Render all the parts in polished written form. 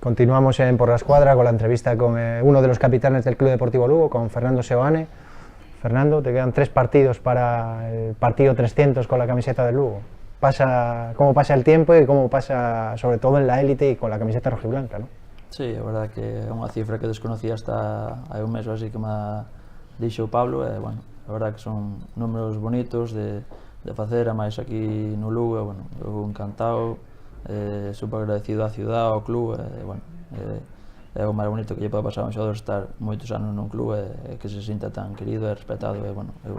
Continuamos en Por la Escuadra con la entrevista con uno de los capitanes del Club Deportivo Lugo, con Fernando Seoane. Fernando, te quedan 3 partidos para el partido 300 con la camiseta del Lugo. ¿Cómo pasa el tiempo y cómo pasa, sobre todo en la élite y con la camiseta rojiblanca, ¿no? Sí, a verdade que é unha cifra que desconocía hasta hai un mes ou así que me dixo o Pablo, e, bueno, a verdade que son números bonitos de facer, a máis aquí no Lugo, bueno, eu encantado, super agradecido á ciudad, ao club, bueno, é o máis bonito que lle pode pasar a un xogador estar moitos anos nun club e que se sinta tan querido e respetado, e, bueno, eu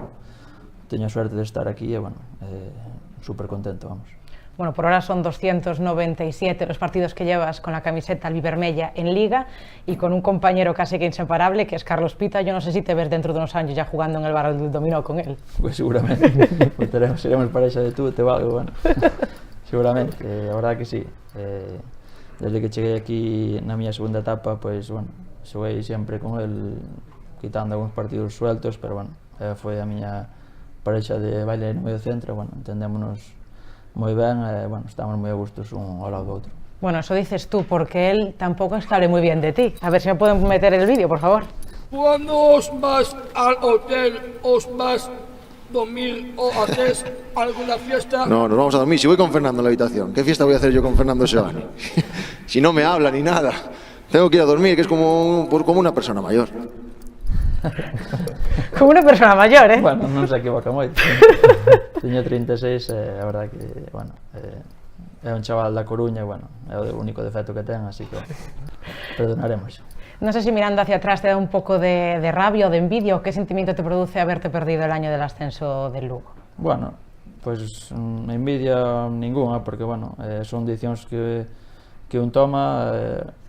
teño a suerte de estar aquí e, bueno, super contento, vamos. Bueno, por ahora son 297 los partidos que llevas con la camiseta albivermella en Liga y con un compañero casi que inseparable, que es Carlos Pita. Yo no sé si te ves dentro de unos años ya jugando en el bar del dominó con él. Pues seguramente, pues seremos pareja de tú, te valgo, bueno. Seguramente, a verdad que sí. Desde que cheguei aquí na miña segunda etapa, pues, bueno, xoguei sempre con él, quitando algúns partidos sueltos, pero, bueno, foi a miña pareja de baile no medio centro, bueno, entendémonos moi ben, bueno, estamos moi a gustos un ao lado do outro. Bueno, eso dices tú, porque él tampoco es que hable muy bien de ti. A ver si me pueden meter el vídeo, por favor. Cuando os vas al hotel, os vas dormir o haces alguna fiesta. No, nos vamos a dormir. Si voy con Fernando en la habitación, ¿qué fiesta voy a hacer yo con Fernando Seoane? Si no me habla ni nada. Tengo que ir a dormir, que es como una persona mayor. Como una persona mayor, ¿eh? Bueno, non se equivoca moito. Teño 36, a verdade que, bueno, é un chaval da Coruña, bueno, é o único defecto que ten, así que perdonaremos. No sé si mirando hacia atrás te da un poco de rabia o de envidia, o qué sentimiento te produce haberte perdido el año del ascenso del Lugo. Bueno, pues envidia ninguna, porque, bueno, son decisiones que un toma.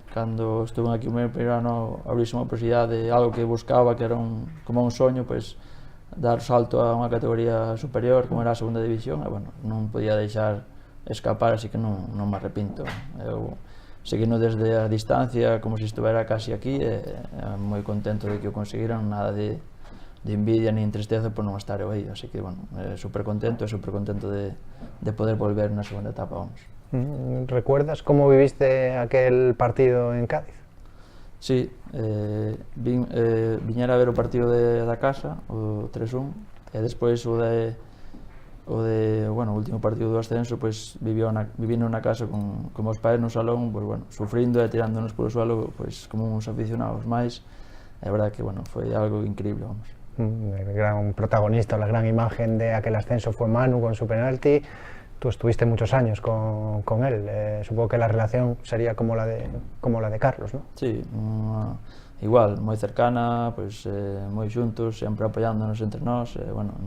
Cando estuve aquí o meu primeiro ano, abrise unha posibilidade de algo que buscaba, que era como un soño, pues, dar salto a unha categoría superior, como era a segunda división, e, bueno, non podía deixar escapar, así que non me arrepinto. Eu seguindo desde a distancia, como se estivera casi aquí, e moi contento de que o conseguiran, nada de envidia ni tristeza por non estar eu aí, así que, bueno, super contento de poder volver na segunda etapa, vamos. ¿Recuerdas cómo viviste aquel partido en Cádiz? Sí, viñera a ver o partido da casa, o 3-1, e despois o último partido do ascenso, pois vivindo na casa con os pais no salón, pois, bueno, sufrindo e tirándonos polo suelo, pois, como uns aficionados máis. É verdade que, bueno, foi algo increíble, vamos. El gran protagonista, la gran imagen de aquel ascenso fue Manu con su penalti. Tú estuviste muchos años con él, supongo que la relación sería como la de Carlos, ¿no? Sí, igual, moi cercana, pues, moi xuntos, sempre apoiándonos entre nós, bueno,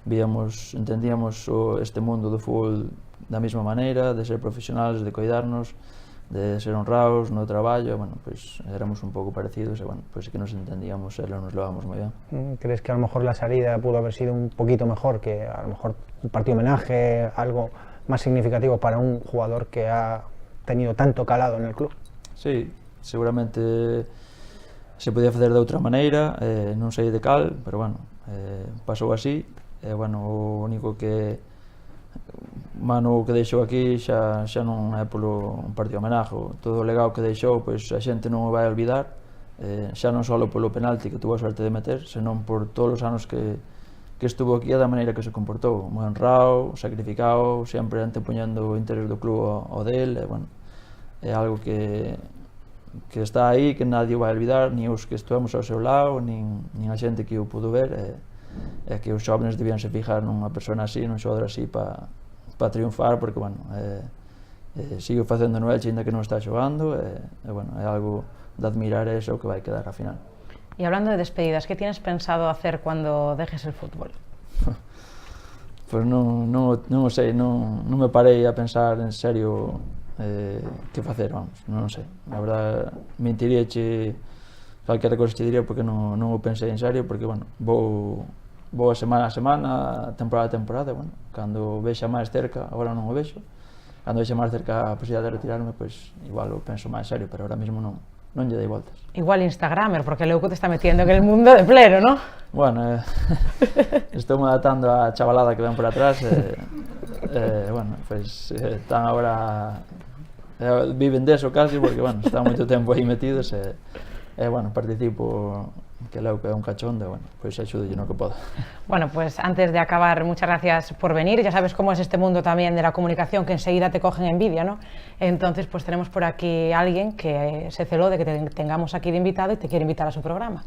entendíamos este mundo do fútbol da mesma maneira, de ser profesionales, de cuidarnos, de ser honrados no traballo, bueno, pues éramos un pouco parecidos e, bueno, pues que nos entendíamos e nos levábamos moi ben. ¿Crees que a lo mejor la salida pudo haber sido un poquito mejor, que a lo mejor un partido homenaje, algo más significativo para un jugador que ha tenido tanto calado en el club? Sí, seguramente se podía facer de outra maneira, non sei de cal, pero, bueno, pasou así, e, bueno, o único que Manu que deixou aquí xa non é polo un partido homenaje, todo o legado que deixou, pois a xente non o vai olvidar, xa non só polo penalti que tuvo a suerte de meter, senón por todos os anos que estuvo aquí e da maneira que se comportou, moi honrado, sacrificado, sempre antepoñendo o interés do club ao del, e, bueno, é algo que está aí, que nadie o vai olvidar, nin os que estuvemos ao seu lado, nin a xente que o pudo ver, e que os xóvenes debían se fijar nunha persona así, nun xogador así para triunfar, porque, bueno, sigue facendo no Elche ainda que non está xogando, e, bueno, é algo de admirar eso que vai quedar a final. Y hablando de despedidas, ¿qué tienes pensado hacer cuando dejes el fútbol? Pues non o sei, non me parei a pensar en serio que facer, vamos, non sei. A verdade, mentiríache calquera cosa te diría porque non o pensei en serio, porque, bueno, vou a semana a semana, temporada a temporada, bueno, cando vexa máis cerca, agora non o vexo, cando vexa máis cerca a posibilidade de retirarme, pois igual o penso máis serio, pero ahora mismo non lle dei voltas. Igual Instagramer, porque Leuco te está metiendo en el mundo de pleno, ¿no? Bueno, estou me adaptando a chavalada que ven por atrás, bueno, pois están agora viven deso casi, porque, bueno, están moito tempo aí metidos bueno, participo, que leo que é un cachondo, bueno, pois axudo no que podo. Bueno, pues antes de acabar, muchas gracias por venir. Ya sabes cómo es este mundo también de la comunicación, que enseguida te cogen envidia, ¿no? Entonces, pues tenemos por aquí a alguien que se celó de que te tengamos aquí de invitado y te quiere invitar a su programa.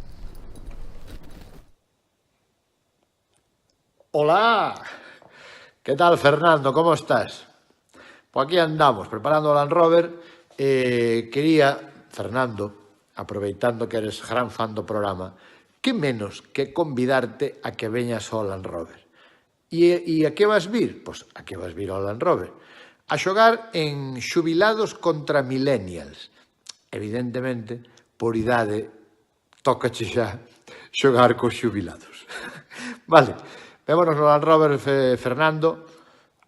Hola, ¿qué tal, Fernando? ¿Cómo estás? Pues aquí andamos, preparando o Land Rover. Quería, Fernando, aproveitando que eres gran fan do programa, que menos que convidarte a que veñas ao Land Rover. E a que vas vir? Pois a que vas vir ao Land Rover? A xogar en xubilados contra millennials. Evidentemente, por idade, tócache xa xogar cos xubilados. Vale, vémonos no Land Rover, Fernando.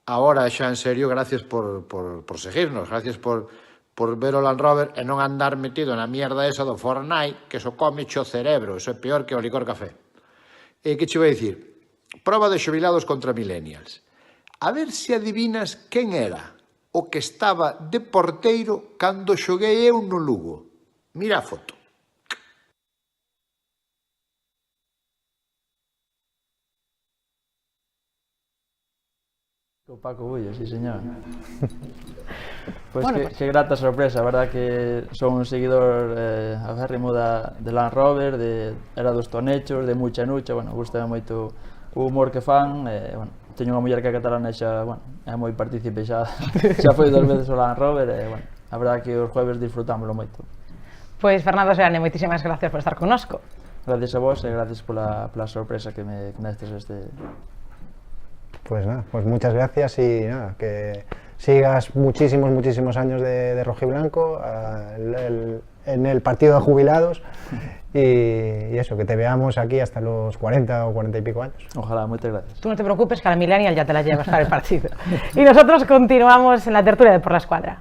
Ahora xa en serio, gracias por seguirnos, gracias por ver o Land Rover e non andar metido na mierda esa do Fortnite, que eso come o cerebro, eso é peor que o licor café. Que che vou dicir? Proba de xubilados contra millennials. A ver se adivinas quen era o que estaba de porteiro cando xoguei eu no Lugo. Mira a foto. O Paco Bullo, sí señor. Pois bueno, que grata sorpresa, a verdad que son un seguidor aférrimo de Land Rover, era dos tonechos, de Mucha Nucha, bueno, gusta moito o humor que fan, bueno, teño unha muller que é catalana e xa, bueno, é moi partícipe, xa foi 2 veces o Land Rover e, bueno, a verdad que os jueves disfrutámoslo moito. Pois Fernando Seoane, moitísimas gracias por estar connosco. Gracias a vos e gracias pola sorpresa que me destes Pues nada, pues muchas gracias y nada, que sigas muchísimos años de rojiblanco en el partido de jubilados y eso, que te veamos aquí hasta los 40 o 40 y pico años. Ojalá, muchas gracias. Tú no te preocupes, que a la millennial ya te la llevas para el partido. Y nosotros continuamos en la tertulia de Por la Escuadra.